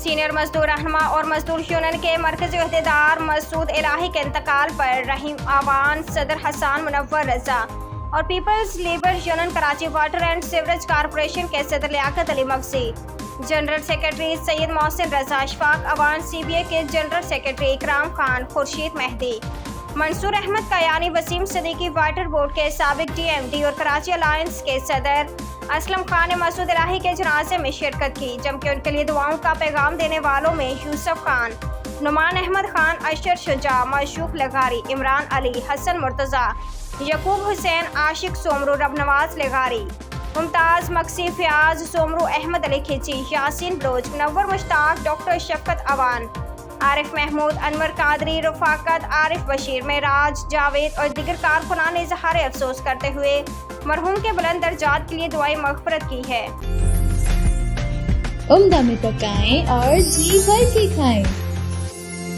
Senior مزدور رہنما اور مزدور یونین کے مرکزی عہدیدار مسعود الہی کے انتقال پر رحیم آوان، صدر حسان منور رضا اور People's Labour Union Karachi Water and Sewerage Corporation کے صدر Liaquat Ali Maghzi, general secretary Syed Mohsin Raza, Ashfaq Awan, C B A کے general secretary Ikram Khan, Khurshid Mehdi, Mansoor Ahmed Kayani, Waseem Siddiqui, water board کے سابق ڈی ایم ڈی اور کراچی الائنس کے صدر اسلم خان نے مسعود الہی کے جنازے میں شرکت کی، جبکہ ان کے لیے دعاؤں کا پیغام دینے والوں میں یوسف خان، نعمان احمد خان، اشر شجاع، مشوق لغاری، عمران علی، حسن مرتضیٰ، یعقوب حسین، عاشق سومرو، رب نواز لغاری، ممتاز مکسی، فیاض سومرو، احمد علی کھچی، یاسین بلوچ، منور مشتاق، ڈاکٹر شفقت اوان، عارف محمود، انور قادری، رفاقت، عارف بشیر، معراج، جاوید اور دیگر کارکنان نے اظہار افسوس کرتے ہوئے مرحوم کے بلند درجات کے لیے دعائیں مغفرت کی ہے۔ عمدہ میں پکائیں اور جی بھر کے کھائیں۔